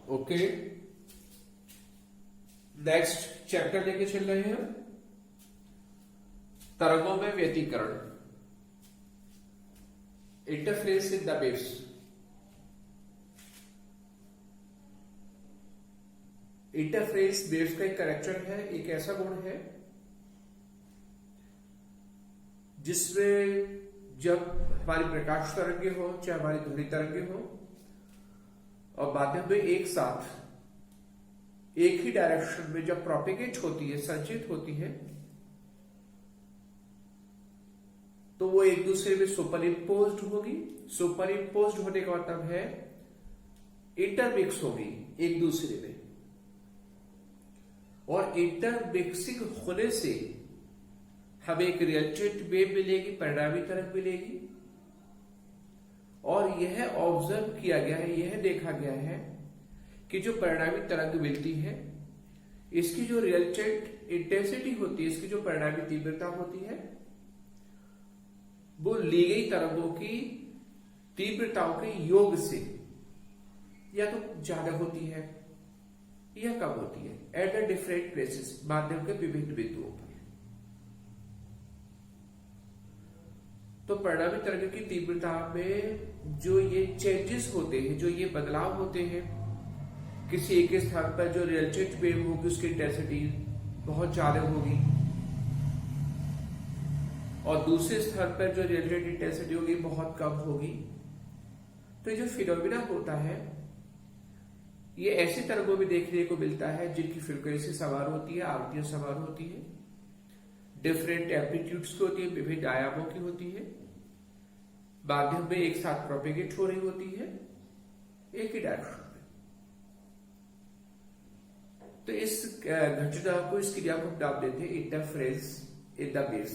Okay, next chapter लेके चल रहे हैं तरंगों में व्यतिकरण, interference in the waves. Interference waves का एक कैरेक्टर है, एक ऐसा गुण है जिसमें जब हमारी प्रकाश तरंगे हो चाहे हमारी ध्वनि तरंगे हो और माध्यम में एक साथ एक ही डायरेक्शन में जब प्रोपेगेट होती है, संचित होती है, तो वो एक दूसरे में सुपर इम्पोज्ड होगी। सुपर इम्पोज्ड होने का मतलब है इंटरमिक्स होगी एक दूसरे में, और इंटरमिक्सिंग होने से हमें एक रिजल्टेंट वेव मिलेगी, परिणामी तरंग मिलेगी। और यह ऑब्जर्व किया गया है, यह देखा गया है कि जो परिणामी तरंग मिलती है इसकी जो रिजल्टेंट इंटेंसिटी होती है, इसकी जो परिणामी तीव्रता होती है, वो ली गई तरंगों की तीव्रताओं के योग से या तो ज्यादा होती है या कम होती है एट द डिफरेंट प्लेसेस, माध्यम के विभिन्न बिंदुओं पर। तो परिणामी तरंग की तीव्रता में जो ये चेंजेस होते हैं, जो ये बदलाव होते हैं, किसी एक स्थान पर जो रिजल्टेंट वेव होगी उसकी इंटेंसिटी बहुत ज्यादा होगी और दूसरे स्थान पर जो रिजल्टेंट इंटेंसिटी होगी बहुत कम होगी। तो ये जो फिनोमिना होता है ये ऐसे तरंगों में देखने को मिलता है जिनकी फ्रीक्वेंसी समान होती है, आवृत्तियां समान होती है, डिफरेंट एम्पलीट्यूड्स की होती है, विभिन्न आयामों की होती है, माध्यम में एक साथ प्रोपेगेट हो रही होती है एक ही डायरेक्शन में। तो इस घटना को, इस क्रिया को हम नाम देते हैं इंटरफेरेंस इन द वेव्स,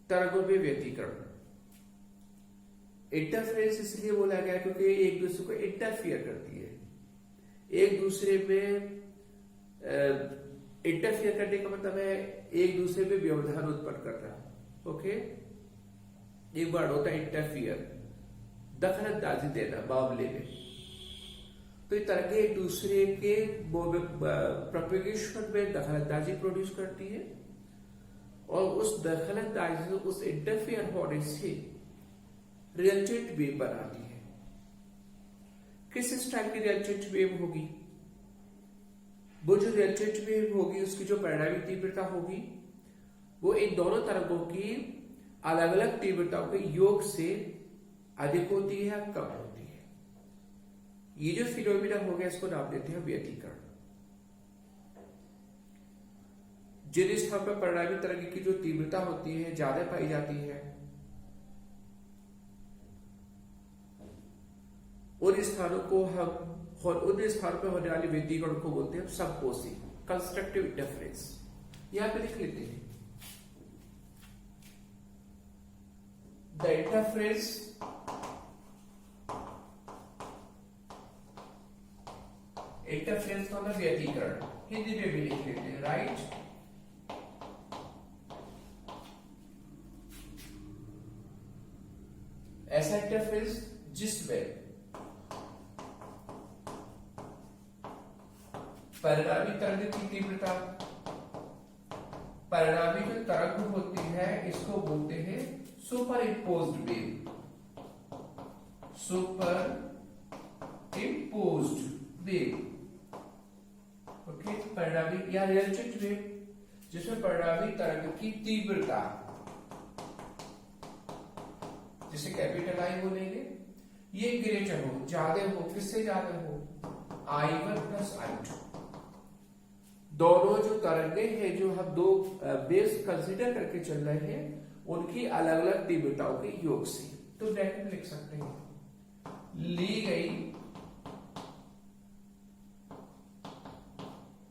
तरंगों में व्यतिकरण। इंटरफेरेंस इसलिए बोला गया क्योंकि एक दूसरे को इंटरफियर करती है, एक दूसरे में इंटरफियर करने का मतलब है एक दूसरे में व्यवधान उत्पन्न करना। ओके, एक वर्ड होता है इंटरफियर, दखलंदाजी देना मामले में। तो ये तरंगे एक दूसरे के प्रोपेगेशन में दखलंदाजी प्रोड्यूस करती है और उस दखलंदाजी से, उस इंटरफियर होने से रिजल्टेंट वेव बनाती है। किस टाइप की रिजल्टेंट वेव होगी? वो जो रिजल्टेंट वेव होगी उसकी जो परिणामी तीव्रता होगी वो इन दोनों तरंगों की अलग अलग तीव्रताओं के योग से अधिक होती है या कम होती है। ये जो फिनोमिना हो गया इसको नाम देते हैं व्यतिकरण। जिन स्थान पर परिणामी तरंग की जो तीव्रता होती है ज्यादा पाई जाती है उन स्थानों को हम, और उन स्थानों पर होने वाले व्यतिकरण को बोलते हैं समपोसी, कंस्ट्रक्टिव इंटरफेरेंस। यहां पे लिख लेते हैं द इंटरफेरेंस का मतलब व्यतिकरण, हिंदी में भी लिख लेते हैं, राइट। ऐसा इंटरफेरेंस जिसमें परिणामी तरंग की तीव्रता, परिणामी जो तरंग होती है इसको बोलते हैं super imposed wave, super imposed wave. Okay, परिणामी या रिजल्टेंट वेव जिसमें परिणामी तरंग की तीव्रता, जिसे कैपिटल आई बोलेंगे, ये ग्रेटर हो, ज्यादा हो। किससे ज्यादा हो? I1 plus I2। दोनों जो तरंगे हैं, जो हम दो वेव्स कंसीडर करके चल रहे हैं, उनकी अलग अलग तीव्रताओं के योग से। तो ब्रैकेट में लिख सकते हैं ली गई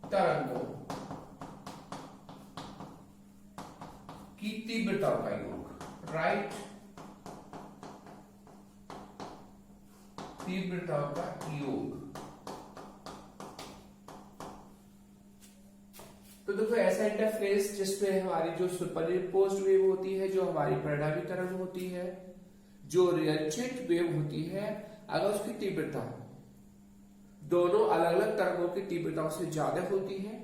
तरंगों की तीव्रताओं का योग, राइट, तीव्रताओं का योग। तो देखो ऐसा इंटरफेरेंस जिसमें हमारी जो सुपरइम्पोज्ड वेव होती है, जो हमारी परिणामी तरंग होती है, जो रिजल्टेंट वेव होती है, अगर उसकी तीव्रता दोनों अलग अलग तरंगों की तीव्रताओं से ज्यादा होती है,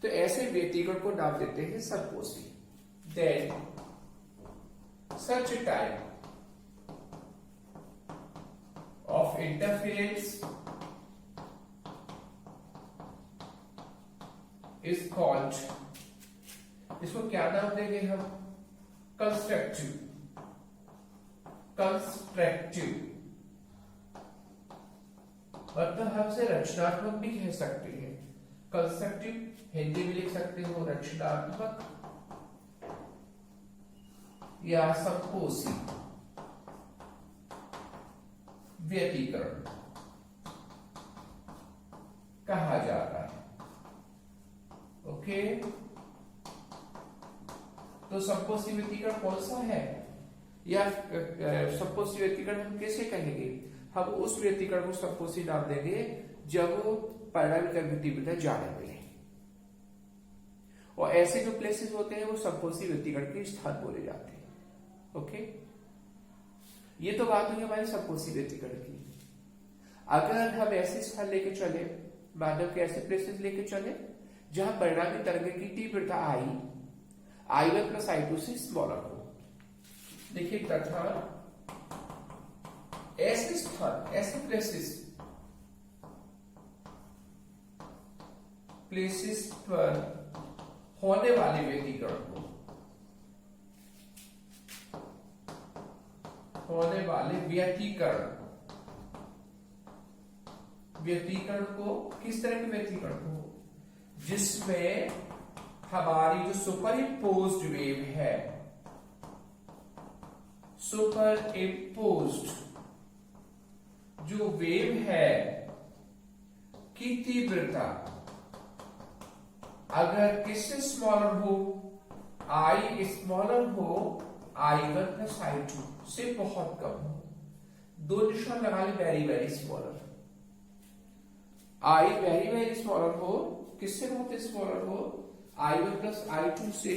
तो ऐसे व्यतिकरण को नाम देते हैं समपोषी। Then such type of interference is called, इसको क्या नाम देंगे हम? कंस्ट्रक्टिव। मतलब हमसे रचनात्मक भी कह सकते हैं। कंस्ट्रक्टिव हिंदी में लिख सकते हो रचनात्मक या समपोषी व्यतिकरण कहा जाता है। ओके, तो समपोषी व्यतिकरण कौन सा है, या समपोषी व्यतिकरण हम कैसे कहेंगे? हम उस व्यतिकरण को समपोषी नाम देंगे जब वो परिणामी तरंग की तीव्रता ज्यादा मिले, और ऐसे जो प्लेसेस होते हैं वो समपोषी व्यतिकरण के स्थान बोले जाते हैं। ओके, ये तो बात हुई हमारे समपोषी व्यतिकरण की। अगर हम ऐसे स्थान लेके चले, मानव के ऐसे प्लेसेस लेके चले जहां परिणामी तरंग की तीव्रता I1 प्लस I2 से स्मॉलर हो। देखिए तथा ऐसे स्थान, ऐसे प्लेसेस पर होने वाले व्यतिकरण को किस तरह के व्यतिकरण को? जिसमें हमारी जो सुपरइम्पोज्ड वेव है, सुपरइम्पोज्ड जो वेव है की तीव्रता अगर किससे स्मॉलर हो, I स्मॉलर हो I1 प्लस I2 से बहुत कम हो। दो निशान लगा ले, very very smaller. I very very smaller हो, किससे बहुत स्मॉलर हो? I1 प्लस I2 से।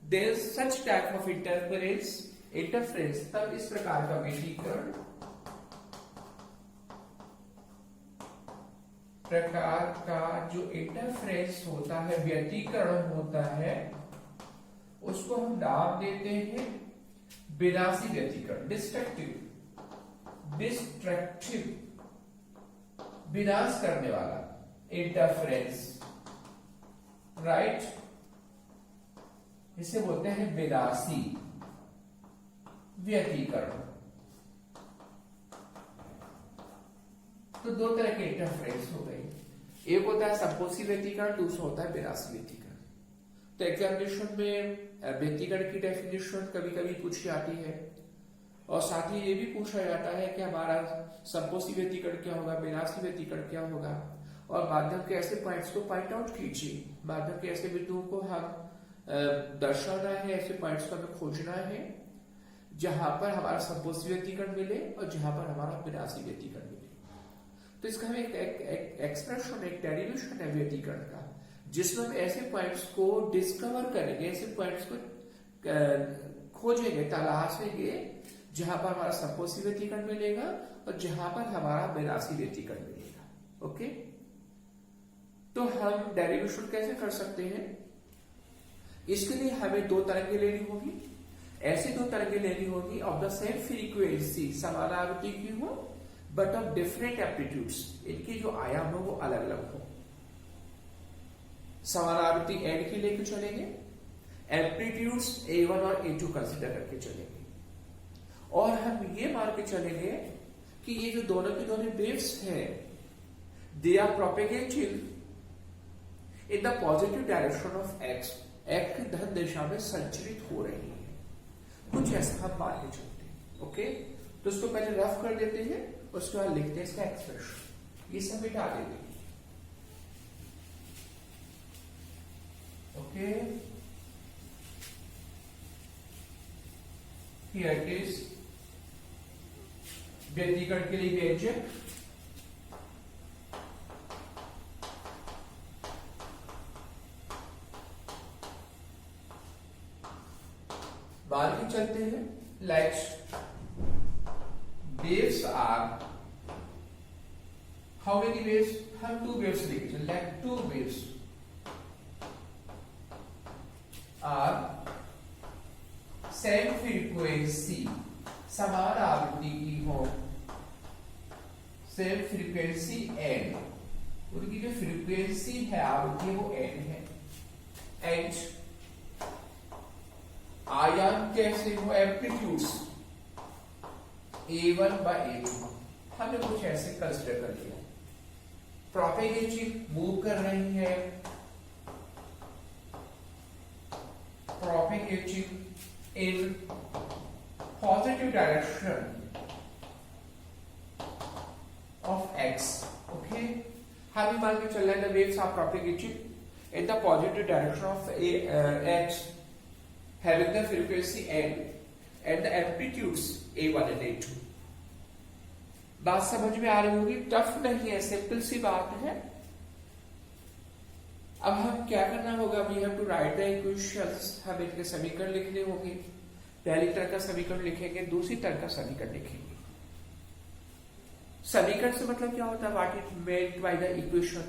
There such type of interference, तब इस प्रकार का व्यतिकरण प्रकार का जो इंटरफेरेंस होता है, व्यतिकरण होता है, उसको हम नाम देते हैं विनाशी व्यतिकरण, डिस्ट्रक्टिव, विनाश करने वाला इंटरफेरेंस, राइट। इसे बोलते हैं विनाशी व्यतिकरण। तो दो तरह के इंटरफेरेंस हो गए, एक होता है समपोषी व्यतिकरण, दूसरा होता है विनाशी व्यतिकरण। तो एग्जामिनेशन में व्यतिकरण की डेफिनेशन कभी कभी पूछी जाती है, और साथ ही ये भी पूछा जाता है कि हमारा समपोषी व्यतिकरण क्या होगा, विनाशी व्यतिकरण क्या होगा, और माध्यम के ऐसे पॉइंट्स को पॉइंट आउट कीजिए। माध्यम के ऐसे बिंदुओं को हम दर्शाना है, ऐसे पॉइंट्स को हमें खोजना है जहां पर हमारा समपोषी व्यतिकरण मिले और जहां पर हमारा विनाशी व्यतिकरण मिले। तो इसका हम एक एक्सप्रेशन, एक डेरिवेशन है व्यतिकरण का, जिसमें हम ऐसे पॉइंट्स को डिस्कवर करेंगे, ऐसे पॉइंट्स को खोजेंगे, तलाशेंगे जहां पर हमारा समपोषी व्यतिकरण मिलेगा और जहां पर हमारा विनाशी व्यतिकरण मिलेगा। ओके, तो हम डेरिवेशन कैसे कर सकते हैं? इसके लिए हमें दो तरंगें लेनी होगी, ऐसी दो तरंगें लेनी होगी ऑफ द सेम फ्रीक्वेंसी, समान आवृत्ति की हो बट ऑफ डिफरेंट एम्पलीट्यूड्स, इनके जो आयाम हो वो अलग अलग हो। समान आवृत्ति n की लेके चलेंगे, एम्पलीट्यूड्स A1 और A2 कंसिडर करके चलेंगे, और हम ये मान के चलेंगे कि ये जो दोनों की दोनों वेव्स हैं, they are propagating in the positive direction of x, x की धन दिशा में संचरित हो रही है, कुछ ऐसा हम मान के चलते हैं। ओके, तो इसको पहले रफ कर देते हैं, उसके बाद लिखते हैं इसका एक्सप्रेशन, ये सब मिटा देते हैं। ओके, हियर इट इज व्यतिकरण के लिए व्यंजक, मान के चलते हैं let waves are how many waves, हम 2 वेव्स लेके चल, like 2 waves are same frequency, समान आवृत्ति की हो, सेम फ्रीक्वेंसी एन, उनकी जो फ्रीक्वेंसी है आवृत्ति वो एन है, एच आयाम कैसे हो, एम्पलीट्यूड्स A1 by A2, हमने कुछ ऐसे कंसिडर कर लिया, प्रोपेगेटिंग मूव कर रही है, propagating in positive direction of x, okay, हम मान के चल रहे हैं waves are propagating in the positive direction of x having the frequency n and the amplitudes A1 and A2। बात समझ में आ रही होगी, टफ नहीं है, सिंपल सी बात है। अब हम क्या करना होगा, we have to write the equations, हम इनके समीकरण लिखने होंगे, पहली तरह का समीकरण लिखेंगे, दूसरी तरह का समीकरण लिखेंगे। समीकरण से मतलब क्या होता है, what is meant by the equation.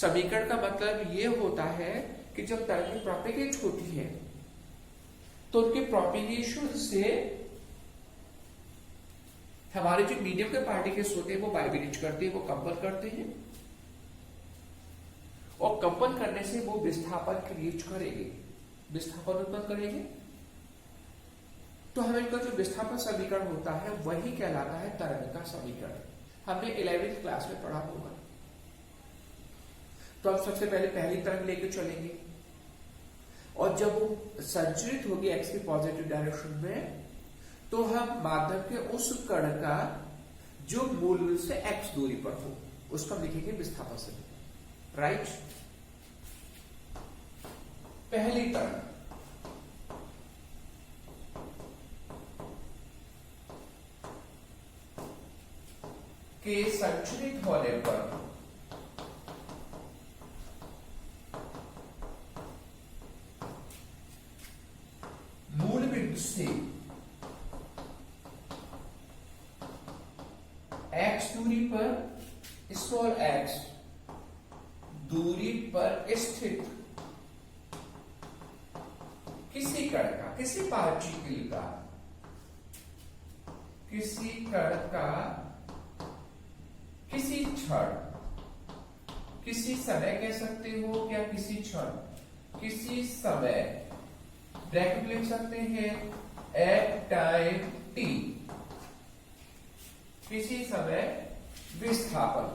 समीकरण का मतलब ये होता है कि जब तरंग प्रोपेगेट होती है तो उनके प्रोपेगेशन से हमारे जो मीडियम के पार्टिकल्स होते हैं वो वाइब्रेट करते हैं, वो कंपन करते हैं, और कंपन करने से वो विस्थापन क्रिएट करेंगे, विस्थापन उत्पन्न करेंगे। तो हमें इनका जो विस्थापन समीकरण होता है वही कहलाता है तरंग का समीकरण। हमने 11th क्लास में पढ़ा होगा। तो अब सबसे पहले पहली तरंग लेके चलेंगे, और जब वो संचरित होगी x की पॉजिटिव डायरेक्शन में, तो हम माध्यम के उस कण का जो मूल से x दूरी पर हो उसको हम लिखेंगे विस्थापन समीकरण, राइट। पहली तरंग के संचरित होने पर मूल बिंदु से x दूरी पर, स्मॉल x दूरी पर स्थित किसी कण का, किसी पार्टिकल का, किसी कण का किसी क्षण, किसी समय कह सकते हो क्या, किसी क्षण, किसी समय, ब्रैकेट लिख सकते हैं एट टाइम t, किसी समय विस्थापन।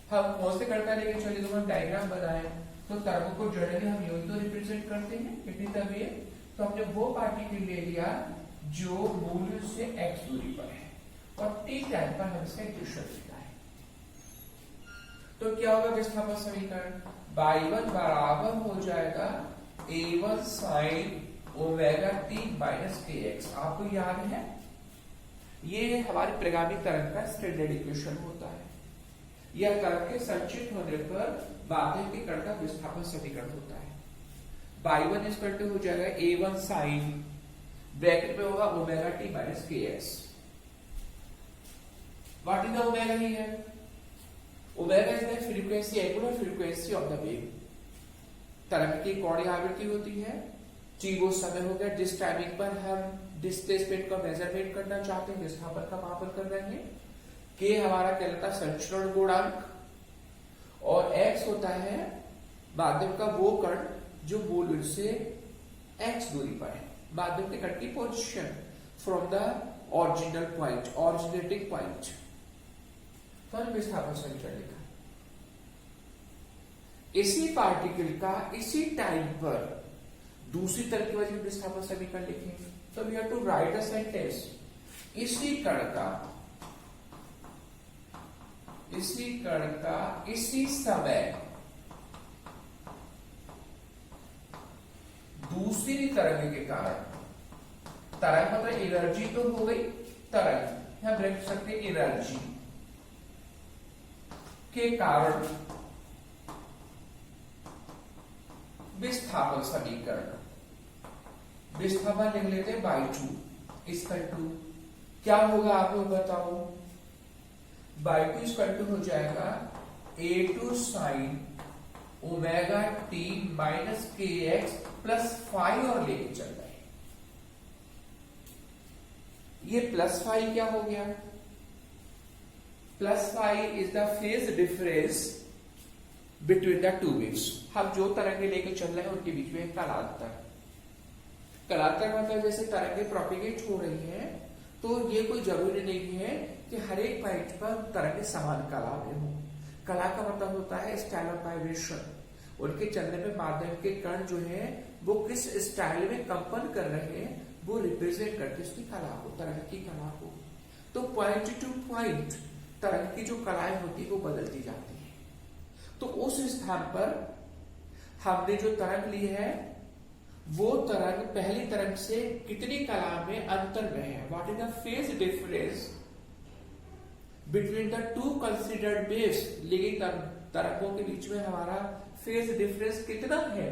हम कौन से कण का लेके चले, तो हम डायग्राम बनाए, तो तरंगों को जनरली हम यूं तो रिप्रेजेंट करते हैं, कितनी तभी, तो हमने वो पार्टिकल ले लिया जो मूल से x दूरी पर है, और t टाइम पर हम इसका इक्वेशन लिखा है। तो क्या होगा विस्थापन समीकरण, y1 बराबर हो जाएगा A1 sin omega t minus kx। आपको याद है ये हमारी परिगामी तरंग का स्टैंडर्ड इक्वेशन होता है। यह तरंग के संचित होने पर माध्यम के कण का विस्थापन समीकरण होता है। y1 इक्वल टू हो जाएगा A1 sin, ब्रैकेट में होगा omega t minus kx। What is the omega here, omega is the frequency, angular frequency of the wave. तरंग की कोणीय आवृत्ति होती है, t वो समय हो गया जिस टाइमिंग पर हम डिस्प्लेसमेंट का मेजरमेंट करना चाहते हैं, विस्थापन का मापन कर रहे हैं। k हमारा कहलाता है संचरण गुणांक, और x होता है माध्यम का वो कण जो मूल बिंदु से x दूरी पर है, माध्यम के कण की position from the original point, originating point. तो हमने विस्थापन समीकरण लिखा। इसी पार्टिकल का इसी टाइम पर दूसरी तरह की वजह विस्थापन समीकरण लिखेंगे। तो we have to write a sentence, इसी कण का इसी समय दूसरी तरंग के कारण, तरंग मतलब एनर्जी तो हो गई, तरंग हम लिख सकते एनर्जी के कारण विस्थापन समीकरण, विस्थापन लिख लेते हैं y2 इक्वल टू क्या होगा आप लोग बताओ। बाई टू इक्वल टू हो जाएगा A two sine omega T minus के एक्स प्लस फाइव और लेके चल रहे हैं। ये प्लस फाइव क्या हो गया, plus five is the phase difference between the two waves. हम जो तरंगे लेके चल रहे हैं उनके बीच में कालांतर। कालांतर मतलब जैसे तरंगे प्रोपिगेट हो रही है तो ये कोई जरूरी नहीं है कि हर एक पॉइंट पर तरंगे समान कला में हो। कला का मतलब होता है स्टाइल ऑफ वाइब्रेशन, उनके चलने में माध्यम के कण जो है वो किस स्टाइल में कंपन कर रहे हैं वो रिप्रेजेंट करते उसकी कला को, तरंग की कला को। तो पॉइंट टू पॉइंट तरंग की जो कलाएं होती है वो बदलती जाती है। तो उस स्थान पर हमने जो तरंग ली है वो तरंग पहली तरंग से कितनी कला में अंतर में है, what is the phase difference between the two considered waves. लेकिन तरंगों के बीच में हमारा फेज डिफरेंस कितना है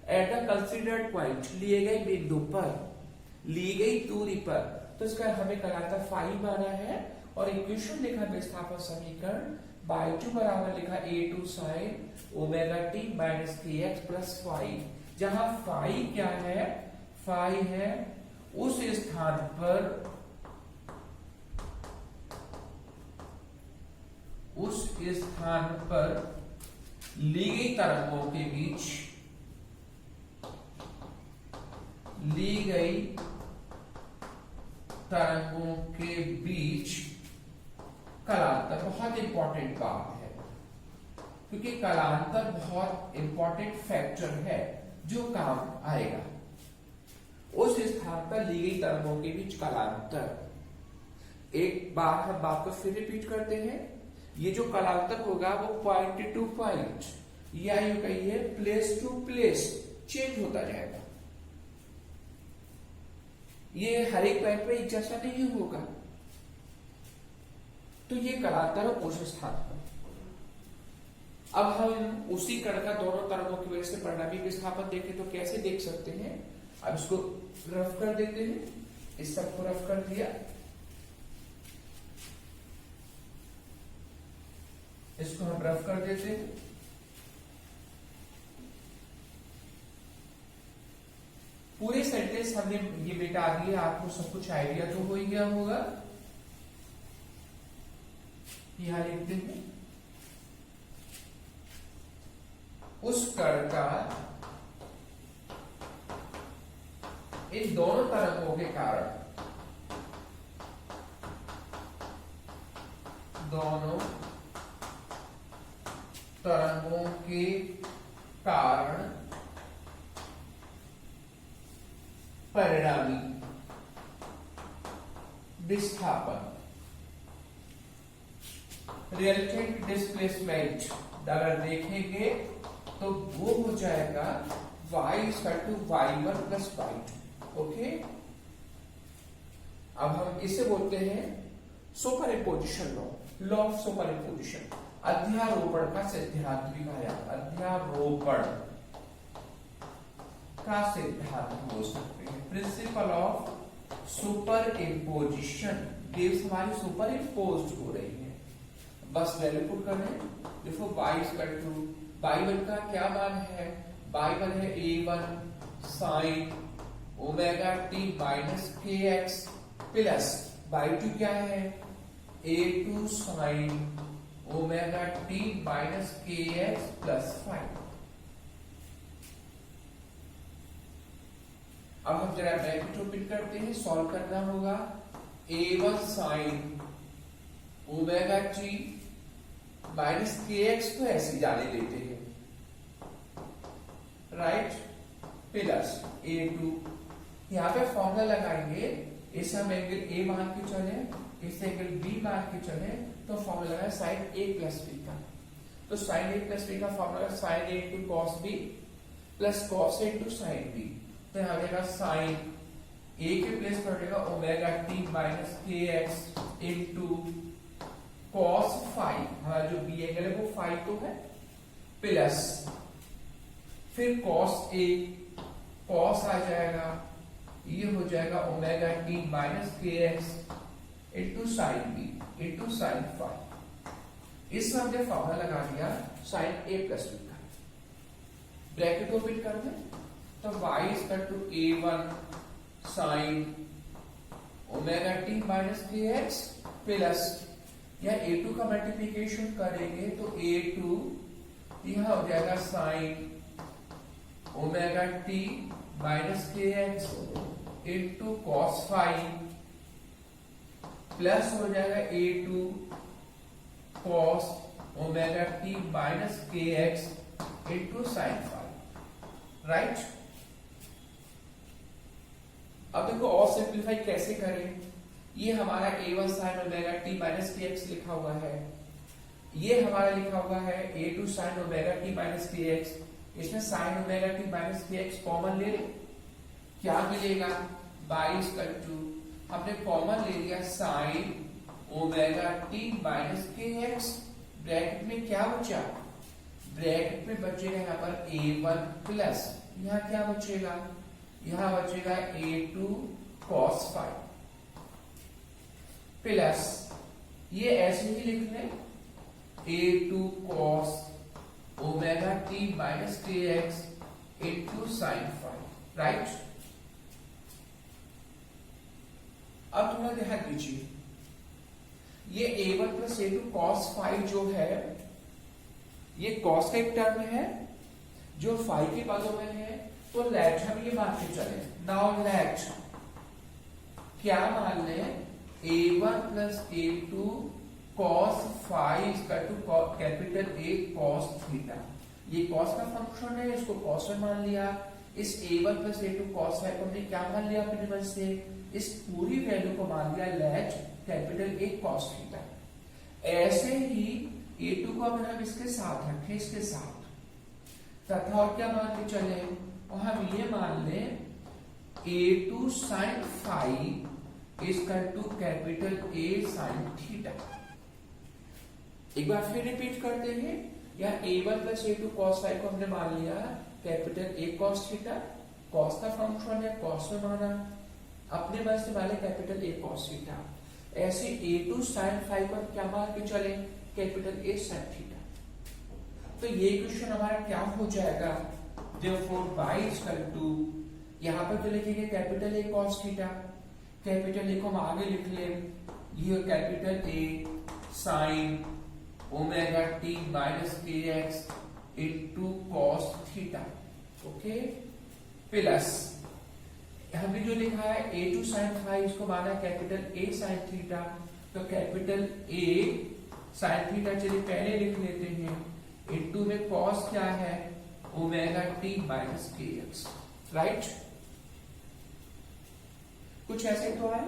एट द कंसिडर्ड पॉइंट, लिए गए बिंदु पर, ली गई दूरी पर। तो इसका हमें कालांतर फाइव माना है और इक्वेशन लिखा विस्थापन समीकरण बाई टू बराबर लिखा A two sine omega T minus के एक्स प्लस फाइव, जहां फाइव क्या है, फाइव है उस स्थान पर, उस स्थान पर ली गई तरंगों के बीच, ली गई तरंगों के बीच कालांतर। बहुत इंपॉर्टेंट बात है क्योंकि कालांतर बहुत इंपॉर्टेंट फैक्टर है जो काम आएगा। उस स्थान पर ली गई तरंगों के बीच कालांतर। एक बार हम बात को फिर रिपीट करते हैं, ये जो कालांतर होगा वो पॉइंट टू पॉइंट या यूं कहिए प्लेस टू प्लेस चेंज होता जाएगा। ये हर एक पॉइंट पे एक जैसा नहीं होगा। तो ये कालांतर है उस स्थान पर। अब हम उसी कण का दोनों तरंगों की वजह से परिणामी विस्थापन देखें तो कैसे देख सकते हैं। अब इसको रफ कर देते हैं, इस सब को रफ कर दिया, इसको हम रफ कर देते हैं। पूरे सेंटेंस हमने ये मिटा दिया, आपको सब कुछ आइडिया तो हो ही गया होगा। यहां लिखते हैं उस कण का इन दोनों तरंगों के कारण, दोनों तरंगों के कारण परिणामी विस्थापन, रिजल्टेंट डिस्प्लेसमेंट अगर देखेंगे तो वो हो जाएगा y equal to y1 plus y2। Okay, अब हम इसे बोलते हैं superimposition law, law of superimposition. अध्यारोपण का सिद्धांत भी कहा जाता है, अध्यारोपण का सिद्धांत बोल सकते हैं, principle of super imposition. Waves हमारी सुपर इम्पोज्ड हो रही है, बस वैल्यू पुट कर रहे हैं। देखो y इक्वल टू y1 का क्या मान है, y1 है a1 sine omega T minus के एक्स प्लस y2 क्या है a2 sine omega T minus के एक्स प्लस 5। अब हम जरा ब्रैकेट ओपन करते हैं, सॉल्व करना होगा। a1 sine omega T minus के एक्स तो ऐसे जाने देते हैं, राइट, प्लस a2, यहां पे फॉर्मूला लगाएंगे। इस हम एंगल a मान के चले, इस एंगल b मान के चले तो फॉर्मूला है साइन a प्लस b का। तो साइन a प्लस b का formula sine a into cos b plus cos a into sine b। तो यहां जाएगा साइन a के प्लेस पर रहेगा ओमेगा टी माइनस के एक्स इंटू कॉस 5, हमारा जो बी एंगल है वो 5 तो है, प्लस फिर कॉस ए, कॉस आ जाएगा ये हो जाएगा ओमेगा टी माइनस के x into sine b into sine five. इसमें हमने फॉर्मूला लगा दिया साइन ए प्लस बी का, ब्रैकेट ओपन कर दें तो y is equal to a1 sine omega T minus के एक्स प्लस या a2 का मल्टीप्लीकेशन करेंगे तो a2 यह हो जाएगा साइन ओमेगा टी माइनस के x into cos five plus हो जाएगा a2 cos omega T minus के x into sine five, right. अब देखो और सिंप्लीफाई कैसे करें। ये हमारा a1 sine omega T minus के एक्स लिखा हुआ है, ये हमारा लिखा हुआ है a2 sine omega T minus के एक्स। इसमें साइन ओमेगा टी माइनस के एक्स कॉमन ले, क्या मिलेगा, बाई इक्वल टू हमने कॉमन ले लिया साइन ओमेगा टी माइनस के एक्स, ब्रैकेट में क्या बचा, ब्रैकेट में बचेगा यहाँ पर a1 प्लस यहाँ क्या बचेगा, यहाँ बचेगा a2 cos फाइव प्लस ये ऐसे ही लिख लें a2 cos omega T minus के x into sine five, right. अब थोड़ा ध्यान दीजिए, ये a1 plus a2 cos five जो है ये cos का एक टर्म है जो फाइव के पदों में है, तो लेट हम ये मान के चले। नाउ लेट क्या मान ले a1 plus a2 cos five equal to capital A cos theta. ये cos का फंक्शन है, इसको cos में मान लिया। इस a1 plus a2 cos five को हमने क्या मान लिया अपने मन से, इस पूरी वैल्यू को मान लिया let capital A cos theta. ऐसे ही a2 को अगर हम इसके साथ रखें, इसके साथ, तथा और क्या मान के चले, और हम ये मान लें a2 sin five equal to capital A sin theta. एक बार फिर रिपीट करते हैं, या a1 plus a2 cos five को हमने मान लिया capital A cos theta, cos का फंक्शन है cos में माना, अपने मन से माने कैपिटल A cos थीटा। ऐसे a2 sin फाइव पर क्या मान के चले, कैपिटल A sin थीटा। तो ये क्वेश्चन हमारा क्या हो जाएगा, therefore y is equal to, यहाँ पर तो लिखेंगे capital A cos theta, capital A को हम आगे लिख लें, ये capital A sin omega T minus के x into cos theta, okay, plus हमने जो लिखा है a2 sin फाइव, इसको माना कैपिटल A sin थीटा, तो कैपिटल A sin थीटा चलिए पहले लिख लेते हैं, इंटू में कॉस क्या है ओमेगा टी माइनस के एक्स, राइट। कुछ ऐसे तो है।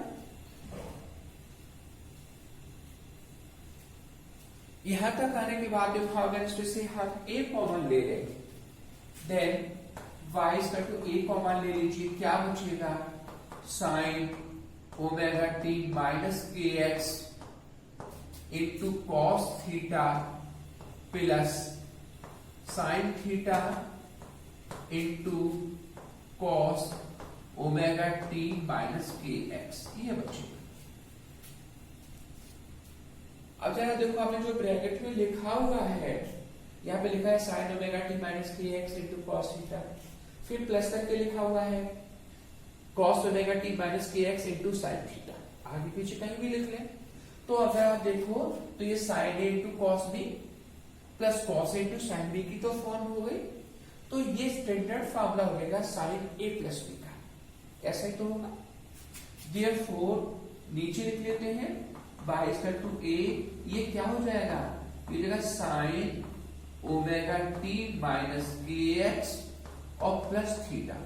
यहां तक आने के बाद देखो अगर इससे हम a कॉमन ले लें, then y equal to a common ले लीजिए, क्या बचेगा, साइन ओमेगा टी माइनस के x into cos theta plus sine theta into cos omega T minus के एक्स, ये बचेगा। अब जरा देखो आपने जो ब्रैकेट में लिखा हुआ है, यहाँ पे लिखा है साइन ओमेगा टी माइनस के एक्स इंटू कॉस थीटा, फिर प्लस करके लिखा हुआ है कॉस ओमेगा टी माइनस के एक्स इंटू साइन थीटा, आगे पीछे कहीं भी लिख लें। तो अगर आप देखो तो ये sine A into cos B plus cos A into sine B की तो फॉर्म हो गई, तो ये स्टैंडर्ड फॉर्मूला हो जाएगा साइन ए प्लस बी का, ऐसा ही तो होगा। देयरफॉर नीचे लिख लेते हैं y इक्वल टू a, ये क्या हो जाएगा, ये जगह साइन ओमेगा टी माइनस के एक्स और प्लस थीटा,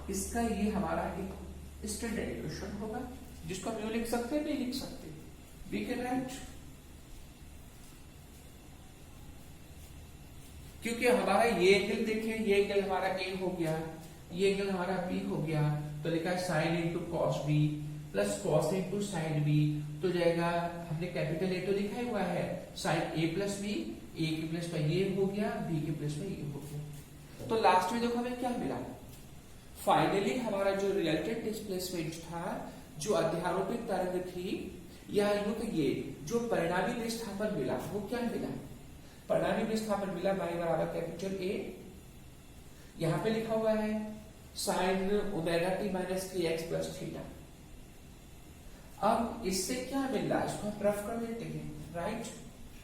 इसका ये हमारा एक स्टैंडर्ड इक्वेशन होगा, जिसको हम यूं लिख सकते हैं, नहीं लिख सकते, वी कैन राइट, क्योंकि हमारा ये एंगल देखें, ये एंगल हमारा a हो गया, ये एंगल हमारा b हो गया, तो लिखा है sine into cos B plus cos into sine b, तो जाएगा, हमने कैपिटल A तो लिखा ही हुआ है, sine A plus b, A के प्लस में ये हो गया, B के प्लस में ये हो गया। तो लास्ट में देखो हमें क्या मिला, फाइनली हमारा जो रिजल्टेंट डिस्प्लेसमेंट था, जो अध्यारोपित तरंग थी, या यूं कहिए जो परिणामी विस्थापन मिला, वो क्या मिला? परिणामी विस्थापन मिला y बराबर कैपिटल A, यहां पे लिखा हुआ है sin ओमेगा टी माइनस के एक्स प्लस थीटा। अब इससे क्या मिल रहा है, इसको हम रफ कर देते हैं, राइट,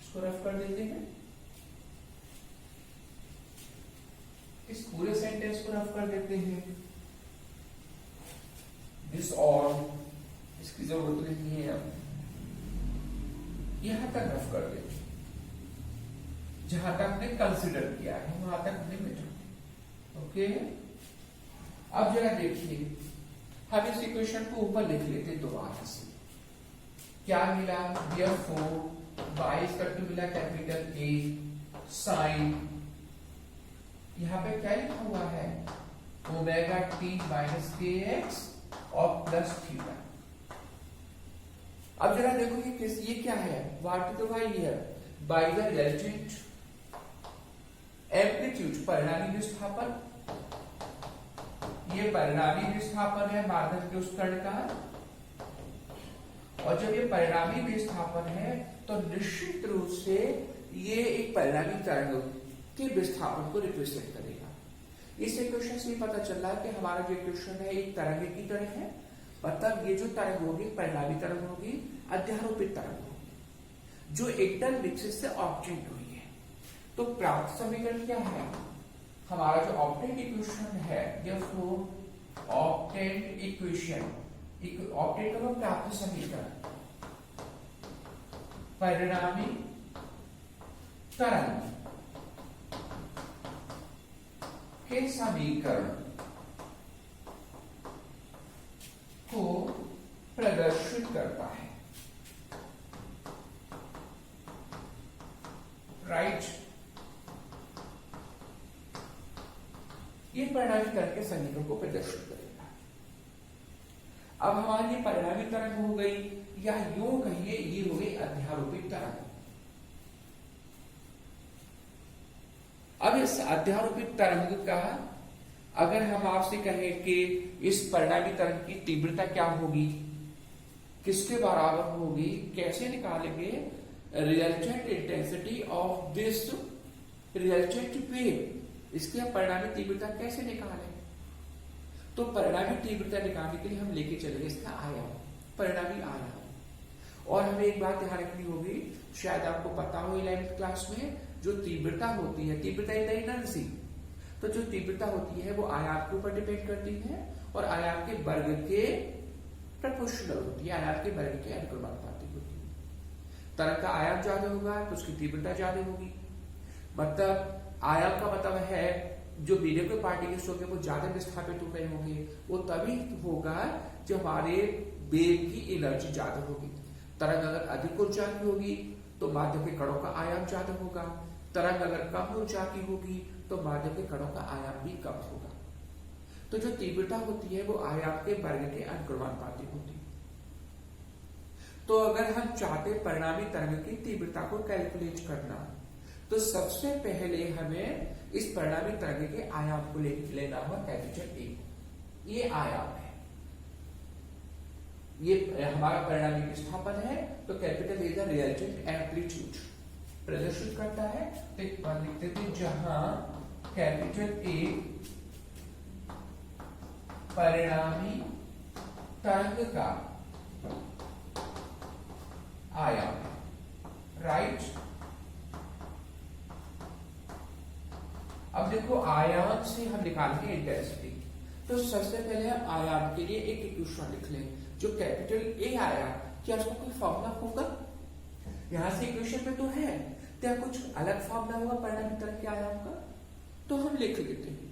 इसको रफ कर देते हैं, इस पूरे सेंटेंस को रफ कर देते हैं। दिस ऑल, इसकी जरूरत नहीं है, अब यहां तक रफ कर देते हैं, जहां तक हमने कंसिडर किया है वहां तक हमने मिटा। ओके, अब जरा देखिए, हम इस इक्वेशन को ऊपर लिख लेते हैं दोबारा से। क्या मिला? therefore y इक्वल टू मिला कैपिटल A साइन, यहां पे क्या लिखा हुआ है, ओमेगा टी माइनस के एक्स और प्लस थीटा। अब जरा देखो ये क्या है, what is the y here, by the resultant amplitude, परिणामी विस्थापन, ये परिणामी विस्थापन है माध्यम के उस कण का, और जब ये परिणामी विस्थापन है तो निश्चित रूप से ये एक परिणामी तरंग के विस्थापन को रिप्रेजेंट करेगा। इस इक्वेशन से पता चल रहा है कि हमारा जो इक्वेशन है एक तरंग की तरह है, मतलब ये जो तरंग होगी परिणामी तरंग होगी, अध्यारोपित तरंग होगी, जो एकदम विकसित से ऑब्टेंट हुई है। तो प्राप्त समीकरण क्या है, हमारा जो ऑब्टेंट इक्वेशन है, therefore ऑब्टेंट इक्वेशन, ऑब्टेंट का प्राप्त समीकरण परिणामी तरंग के समीकरण को प्रदर्शित करता है, राइट। ये परिणामी तरंग के समीकरण को प्रदर्शित करेगा। अब हमारी ये परिणामी तरंग हो गई, या यूं कहिए ये हो गई अध्यारोपित तरंग। अब इस अध्यारोपित तरंग का अगर हम आपसे कहें कि इस परिणामी तरंग की तीव्रता क्या होगी, किसके बराबर होगी, कैसे निकालेंगे, resultant intensity of this resultant wave, इसकी हम परिणामी तीव्रता कैसे निकालें? तो परिणामी तीव्रता निकालने के लिए हम लेके चलेंगे इसका आयाम, परिणामी आयाम। और हमें एक बात ध्यान रखनी होगी, शायद आपको पता हो 11th क्लास में जो तीव्रता होती है, तीव्रता इन द इनर्जी, तो जो तीव्रता होती है वो आयाम के ऊपर डिपेंड करती है और आयाम के वर्ग के प्रोपोर्शनल होती है, आयाम के वर्ग के अनुक्रमानुपाती होती है। तरंग का आयाम ज्यादा होगा तो उसकी तीव्रता ज्यादा होगी, मतलब आयाम का मतलब है जो मीडियम के पार्टिकल्स होंगे वो ज्यादा विस्थापित हो गए होंगे, वो तभी होगा जब हमारे वेव की एनर्जी ज्यादा होगी। तरंग अगर अधिक ऊर्जा की होगी तो माध्यम के कणों का आयाम ज्यादा होगा, तरंग अगर कम ऊर्जा की होगी तो माध्यम के कणों का आयाम भी कम होगा। तो जो तीव्रता होती है वो आयाम के वर्ग के अनुक्रमानुपाती होती है। तो अगर हम चाहते परिणामी तरंग की तीव्रता को कैलकुलेट करना, तो सबसे पहले हमें इस परिणामी तरंग के आयाम को लेना होगा कैपिटल ए। ये आयाम है, ये हमारा परिणामी विस्थापन है, तो capital A the resultant amplitude प्रदर्शित करता है। तो एक बार लिखते थे, जहां कैपिटल ए परिणामी तरंग का आयाम है, राइट। अब देखो आयाम से हम निकालेंगे इंटेंसिटी, तो सबसे पहले हम आयाम के लिए एक इक्वेशन लिख लें, जो कैपिटल ए आया, क्या उसका कोई फॉर्मूला होगा? यहां से इक्वेशन में तो है, क्या कुछ अलग फॉर्मूला होगा परिणामी तरंग के आयाम का? तो हम लिख लेते हैं।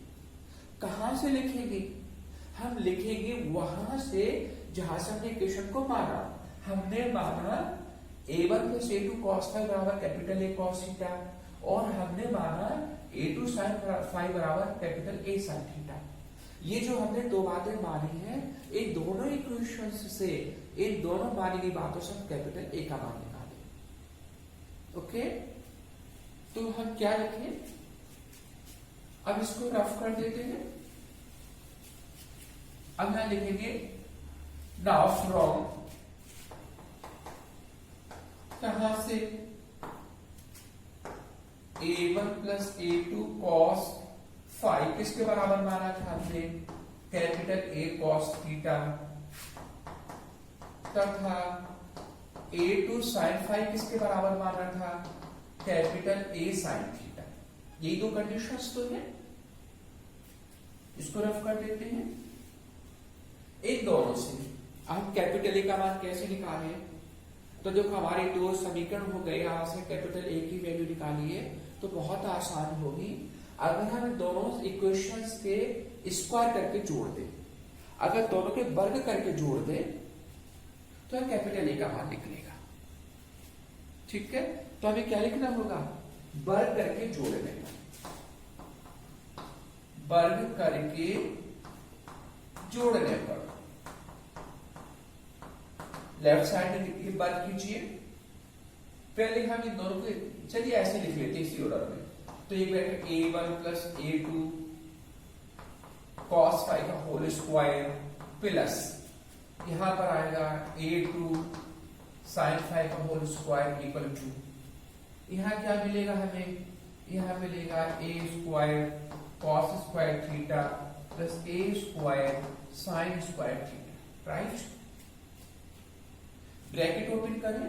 कहां से लिखेंगे? हम लिखेंगे वहां से जहां से हमने इक्वेशन को माना। हमने माना a1 plus a2 cos phi बराबर कैपिटल ए cos थीटा, और हमने माना a2 sin फाई बराबर कैपिटल ए sin थीटा। ये जो हमने दो बातें मानी है, इन दोनों इक्वेशंस से, इन दोनों मानी गई बातों से हम कैपिटल ए का मान निकालें। ओके, तो हम क्या लिखें? अब इसको रफ कर देते हैं। अब यहां लिखेंगे नाउ फ्रॉम, कहां से, a1 plus a2 cos phi किसके बराबर माना था हमने, कैपिटल A cos थीटा, तथा a2 sin फाई किसके बराबर माना था, कैपिटल A sin थीटा। यही दो कंडीशंस तो है, इसको रफ कर देते हैं। इन दोनों से हम कैपिटल A का मान कैसे निकालें, तो देखो हमारे दो समीकरण हो गए, यहां से कैपिटल A की वैल्यू निकालिए तो बहुत आसान होगी। अगर हम दोनों इक्वेशंस के स्क्वायर करके जोड़ दें, अगर दोनों के वर्ग करके जोड़ दें तो कैपिटल A का मान निकलेगा। ठीक है, तो हमें क्या लिखना होगा, वर्ग करके जोड़ देना, वर्ग करके जोड़ने पर लेफ्ट साइड वर्ग कीजिए। पहले हम इन दोनों को चलिए ऐसे लिख लेते हैं इसी ऑर्डर में। तो ये बैठे a1 plus a2 cos phi का होल स्क्वायर प्लस यहां पर आएगा a2 sin फाई का होल स्क्वायर इक्वल टू, यहां क्या मिलेगा हमें, यहां मिलेगा a square cos square theta plus a square sin square theta, right. Bracket open करें,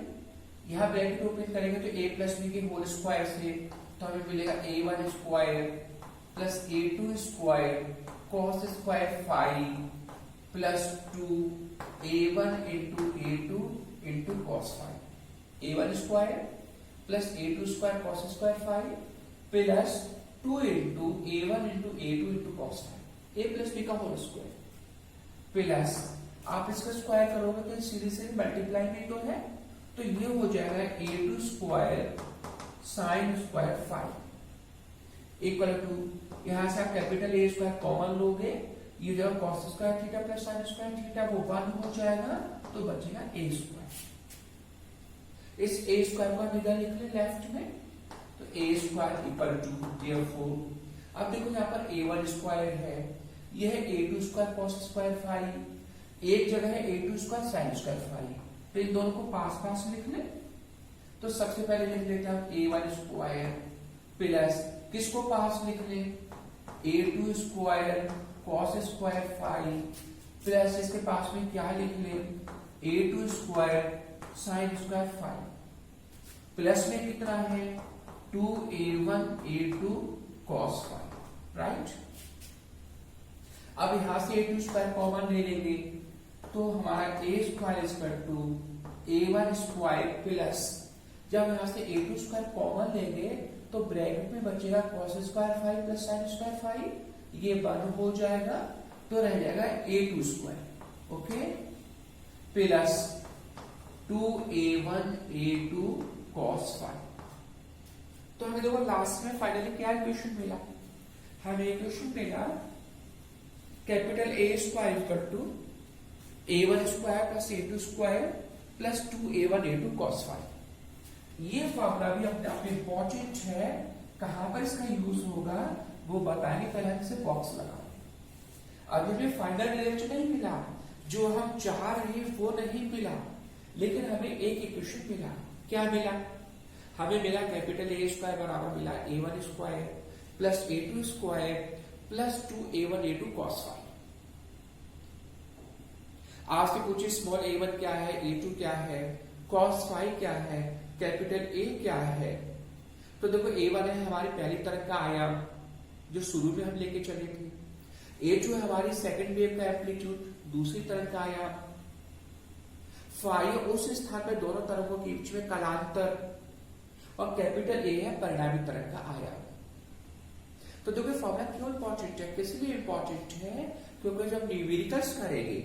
यहां ब्रैकेट ओपन करेंगे तो a प्लस b के होल स्क्वायर से तो हमें मिलेगा a1 square plus a2 square cos square phi plus 2 a1 into a2 into cos phi, a1 square plus a2 square cos square phi plus 2 into a1 into a2 into cos phi, a plus b का whole square plus आप इसका square करोगे तो सीधे से multiply में तो है, तो ये हो जाएगा a2 square sine square phi equal to, यहां से आप कैपिटल A स्क्वायर कॉमन लोगे, ये जब cos square theta plus sine square theta वो 1 हो जाएगा तो बचेगा a स्क्वायर। इस a स्क्वायर को इधर लिख ले लेफ्ट में, तो a square equal to therefore, अब देखो यहाँ पर a1 स्क्वायर है, यह है a2 square cos square phi, एक जगह है a2 square sine square phi, तो इन दोनों को पास पास लिख ले। तो सबसे पहले लिख लेते हैं a1 स्क्वायर प्लस किसको पास लिख ले, a2 square cos square phi plus इसके पास में क्या लिख ले, a2 square sine square phi plus में कितना है 2a1 a2 cos phi, right. अब यहां से a2 स्क्वायर कॉमन ले लेंगे तो हमारा a square equal to a1 square plus, जब यहां से a2 स्क्वायर कॉमन लेंगे तो ब्रैकेट में बचेगा cos square phi plus sine square phi, ये 1 हो जाएगा तो रह जाएगा a2 square, okay, plus 2a1 a2 cos phi. तो हमें देखो लास्ट में फाइनली क्या इक्वेशन मिला, हमें इक्वेशन मिला capital A square equal to a1 square plus a2 square plus 2a1 a2 cos phi. ये फॉर्मूला भी अपने आप में इंपॉर्टेंट है, कहां पर इसका यूज होगा वो बताएंगे, पहले इसे बॉक्स लगाओ। अभी हमें फाइनल रिजल्ट नहीं मिला, जो हम चाह रहे वो नहीं मिला, लेकिन हमें एक इक्वेशन मिला। क्या मिला, हमें मिला कैपिटल A स्क्वायर बराबर मिला a1 square plus a2 square plus 2a1 a2 cos phi. आपसे पूछे स्मॉल a1 क्या है, a2 क्या है, cos फाई क्या है, कैपिटल A क्या है। तो देखो a1 है हमारी पहली तरह का आयाम जो शुरू में हम लेके चले थे, a2 है हमारी सेकंड वेव का एम्पलीट्यूड दूसरी तरह का आयाम, फाई उस स्थान पर दोनों तरंगों के बीच में कालांतर, और कैपिटल A है परिणामी तरंग का आयाम। तो देखो फॉर्मूला क्यों इंपॉर्टेंट है, किस लिए इंपॉर्टेंट है, क्योंकि जब न्यूमेरिकल्स करेंगे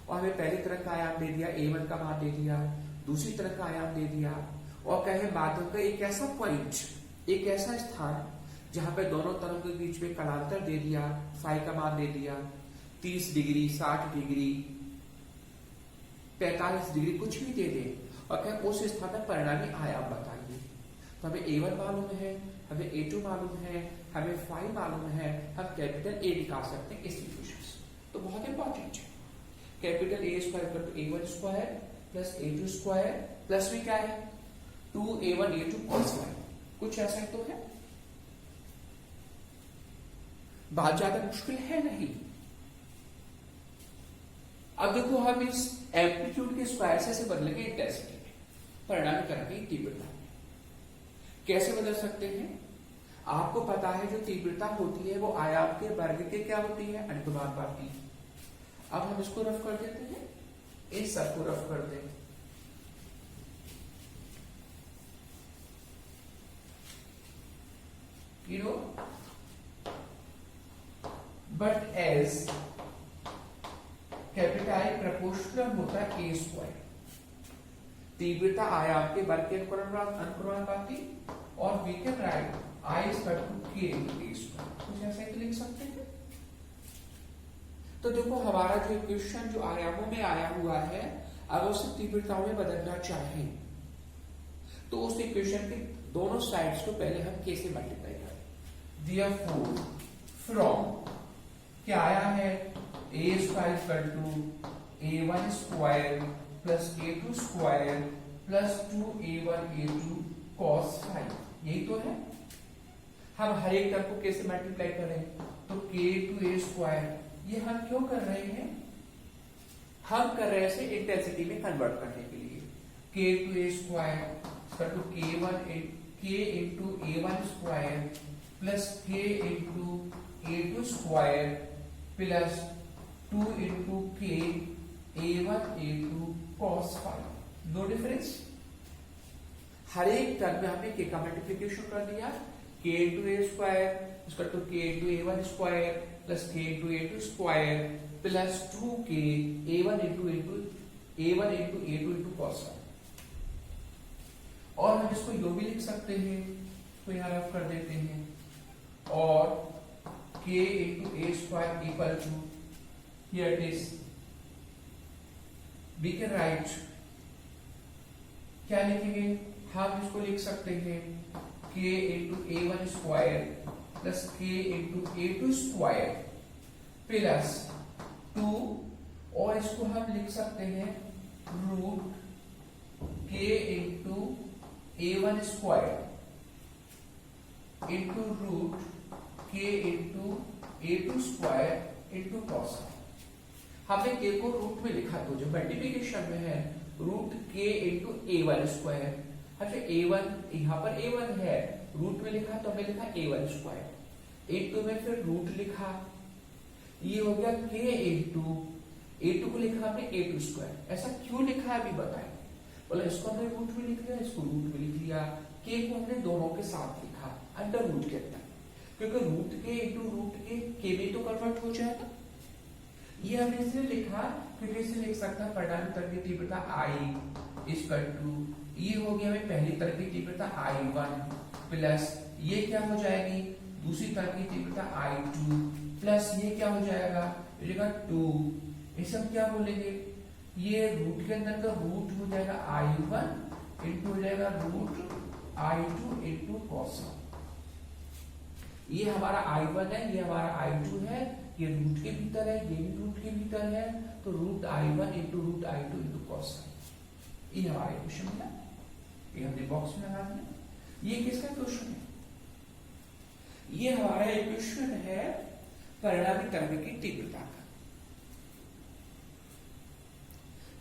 और हमें पहली तरह का आयाम दे दिया, a1 का मान दे दिया, दूसरी तरह का आयाम दे दिया, और कहे माध्यम का एक ऐसा पॉइंट, एक ऐसा स्थान जहां पे दोनों तरंगों के बीच में कालांतर दे दिया, फाई का मान दे दिया 30 डिग्री 60 डिग्री 45 डिग्री कुछ भी दे दे, और कहे उस स्थान पर परिणामी आयाम बताइए। तो हमें a1 मालूम है, हमें a2 मालूम है, हमें फाई मालूम है, हम कैपिटल A निकाल सकते हैं इस इक्वेशन से। तो बहुत इंपॉर्टेंट है। Capital A square equal to A1 square plus A2 square plus में क्या है 2A1 A2 cos फाई। कुछ ऐसा ही तो है, बात ज्यादा मुश्किल है नहीं। अब देखो हम इस एम्पलीट्यूड के स्क्वायर से बदलेंगे इंटेंसिटी में, परिणाम करेंगे तीव्रता में। कैसे बदल सकते हैं? आपको पता है जो तीव्रता होती है वो आयाम के वर्ग के क्या होती है, अनुपाती। अब हम इसको रफ कर देते हैं, इस सब को रफ कर दें। You know, but as capital I proportional होता है ए स्क्वायर, तीव्रता आयाम के वर्ग के अनुपाती, और we can write I equal to k A square. कुछ ऐसा ही लिख सकते हैं। तो देखो हमारा जो इक्वेशन जो आयामों में आया हुआ है, अगर उसे तीव्रताओं में बदलना चाहे तो उस इक्वेशन के दोनों साइड्स को पहले हम के से मल्टीप्लाई करें। Therefore, from क्या आया है A square equal to A1 square plus A2 square plus 2A1 A2 cos phi, यही तो है। हम हर एक टर्म को के से मल्टीप्लाई करें तो k टू a स्क्वायर। ये हम क्यों कर रहे हैं? हम कर रहे हैं इसे इंटेंसिटी में कन्वर्ट करने के लिए। k to a square to k into A1 square plus k into A2 square plus 2 into k A1 A2 cos phi. No difference. हर एक टर्म में हमने k का मल्टीप्लिकेशन कर दिया, k इंटू a स्क्वायर उसका to k into A1 square plus k into A2 square plus 2k A1 into A2 into cos phi. और हम इसको यो भी लिख सकते हैं, तो यहां रफ कर देते हैं, और k into a square equal to, here it is, we can write, क्या लिखेंगे हम? इसको लिख सकते हैं k into A1 square plus k into A2 square plus 2, और इसको हम लिख सकते हैं root k into A1 square into root k into A2 square into cos। हमने k को रूट में लिखा, तो जो मल्टीप्लिकेशन में है root k into A1 square. अच्छा A1 यहाँ पर A1 है, रूट में लिखा तो हमने लिखा A1 स्क्वायर, A2 में फिर रूट लिखा, ये हो गया k इंटू A2 को लिखा हमने A2 स्क्वायर। ऐसा क्यों लिखा है अभी बताएं। बोला इसको हमने रूट में लिख लिया, इसको रूट में लिख लिया, k को हमने दोनों के साथ लिखा अंडर रूट के अंदर, क्योंकि रूट के इंटू रूट के में तो कन्वर्ट हो जाएगा। ये हमने इसलिए लिखा क्योंकि इसे लिख सकता है परिणामी तरंग की तीव्रता I इक्वल टू, ये हो गया हमें पहली तरंग की तीव्रता I1 प्लस ये क्या हो जाएगी दूसरी तरंग की तीव्रता I2 प्लस ये क्या हो जाएगा 2। इसे हम क्या बोलेंगे, ये रूट के अंदर का रूट हो जाएगा I1 इंटू हो जाएगा रूट I2 इंटू cos। ये हमारा I1 है, ये हमारा I2 है, ये रूट के भीतर है, ये भी रूट के भीतर है, तो root I1 into root I2 into cos। ये हमारा इक्वेशन है, ये हमने बॉक्स में लगा दिया। ये किसका इक्वेशन है? ये हमारा इक्वेशन है परिणामी तरंग की तीव्रता का।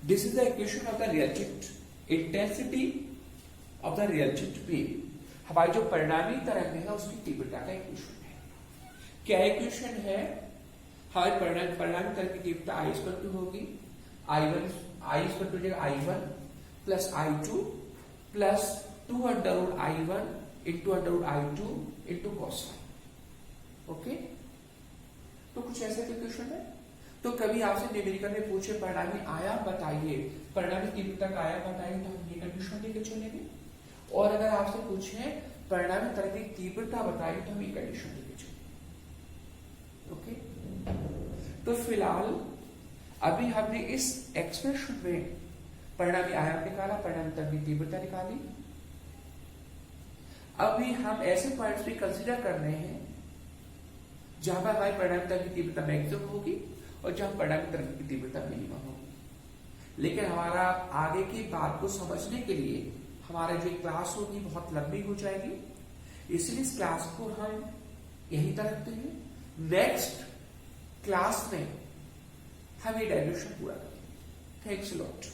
This is the equation of the reactant intensity of the reactant wave. हमारी जो परिणामी तरंग है उसकी तीव्रता का इक्वेशन है। क्या इक्वेशन है? हमारी परिणामी तरंग की तीव्रता I इक्वल टू होगी I equal to I1 plus I2 plus 2 under root I1 into under root I2 into cos। Okay, तो कुछ ऐसे इक्वेशन है। तो कभी आपसे न्यूमेरिकल में पूछे परिणामी आयाम बताइए, परिणामी तीव्रता का आयाम बताइए, तो हम ये कंडीशन लेके चलेंगे। और अगर आपसे पूछे परिणामी तरंग की तीव्रता बताइए तो हम ये कंडीशन लेके चलेंगे। ओके, तो फिलहाल अभी हमने इस एक्सप्रेशन में परिणामी आयाम निकाला, परिणामी तरंग की तीव्रता निकाली। अभी हम ऐसे पॉइंट्स भी कंसीडर कर रहे हैं जहां पर हमारी परिणामी तरंग की तीव्रता मैक्सिमम होगी और जहां पढ़ाई तरंग की तीव्रता मिनिमम होगी। लेकिन हमारा आगे की बात को समझने के लिए हमारा जो क्लास होगी बहुत लंबी हो जाएगी, इसलिए इस क्लास को हम यहीं तक रखते हैं। नेक्स्ट क्लास में हम ये डायग्रेशन पूरा करेंगे। Thanks a lot.